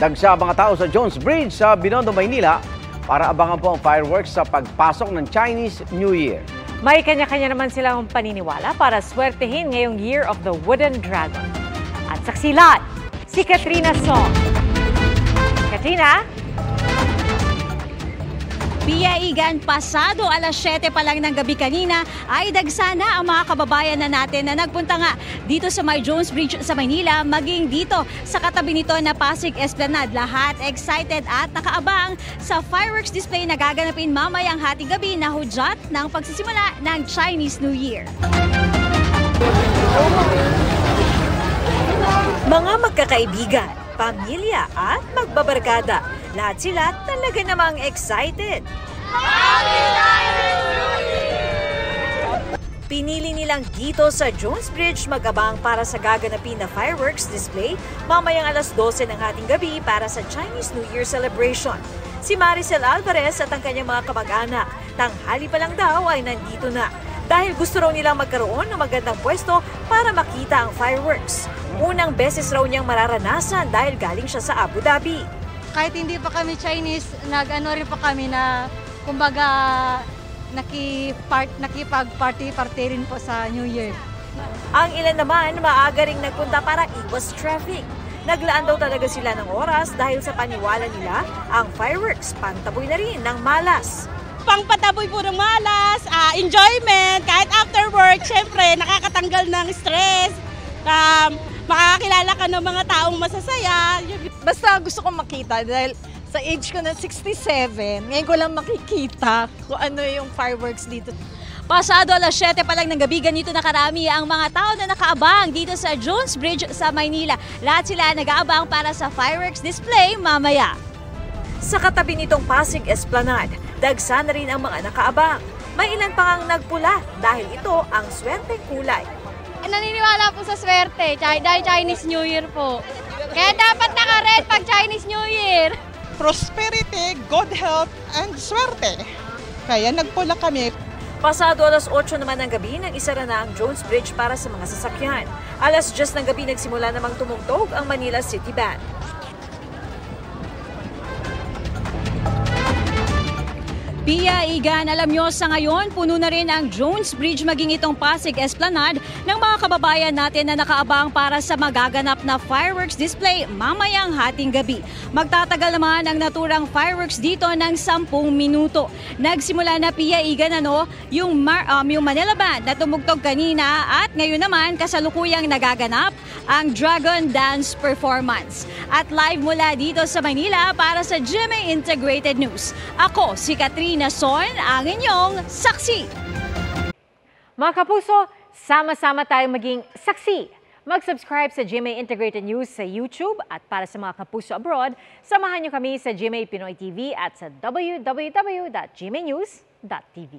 Dagsa mga tao sa Jones Bridge sa Binondo, Maynila para abangan po ang fireworks sa pagpasok ng Chinese New Year. May kanya-kanya naman silang paniniwala para swertehin ngayong Year of the Wooden Dragon. At saksilan, si Katrina Song. Katrina? Pia Igan, pasado alas 7 pa lang ng gabi kanina ay dagsana ang mga kababayan na natin na nagpunta nga dito sa may Jones Bridge sa Maynila, maging dito sa katabi nito na Pasig Esplanade. Lahat excited at nakaabang sa fireworks display na gaganapin mamayang hating gabi na hudyat ng pagsisimula ng Chinese New Year. Mga magkakaibigan, pamilya at magbabarkada, lahat sila talaga namang excited. Pinili nilang dito sa Jones Bridge mag-abang para sa gaganapin na fireworks display mamayang alas 12 ng ating gabi para sa Chinese New Year celebration. Si Maricel Alvarez at ang kanyang mga kamag-anak, tanghali pa lang daw ay nandito na. Dahil gusto raw nilang magkaroon ng magandang pwesto para makita ang fireworks. Unang beses raw niyang mararanasan dahil galing siya sa Abu Dhabi. Kahit hindi pa kami Chinese, nag-ano rin pa kami na kumbaga nakipag-party rin po sa New Year. Ang ilan naman maaga ring nagpunta para iwas traffic. Naglaan daw talaga sila ng oras dahil sa paniwala nila ang fireworks pantaboy na rin ng malas. Pangpataboy po ng malas, enjoyment, kahit after work, syempre nakakatanggal ng stress. Makakakilala ka ng mga taong masasaya. Basta gusto kong makita dahil sa age ko na 67, ngayon ko lang makikita kung ano yung fireworks dito. Pasado alas 7 pa lang ng gabi, ganito na karami ang mga tao na nakaabang dito sa Jones Bridge sa Maynila. Lahat sila nag-aabang para sa fireworks display mamaya. Sa katabi nitong Pasig Esplanade, dagsa na rin ang mga nakaabang. May ilan pa ngang nagpula dahil ito ang swerteng kulay. Naniniwala po sa swerte dahil Chinese New Year po. Kaya dapat naka-red pag Chinese New Year. Prosperity, good health, and swerte. Kaya nagpula kami. Pasado alas 8 naman ng gabi nang isara na ang Jones Bridge para sa mga sasakyan. Alas 10 ng gabi nagsimula namang tumugtog ang Manila City Band. Pia Igan, alam nyo sa ngayon, puno na rin ang Jones Bridge maging itong Pasig Esplanade ng mga kababayan natin na nakaabang para sa magaganap na fireworks display mamayang hating gabi. Magtatagal naman ang naturang fireworks dito ng 10 minuto. Nagsimula na Pia Igan yung Manila Band na tumugtog kanina at ngayon naman kasalukuyang nagaganap ang Dragon Dance Performance. At live mula dito sa Manila para sa GMA Integrated News. Ako si Katrina Son, ang inyong saksi. Mga kapuso, sama-sama tayong maging saksi. Mag-subscribe sa GMA Integrated News sa YouTube at para sa mga kapuso abroad, samahan niyo kami sa GMA Pinoy TV at sa www.gmanews.tv.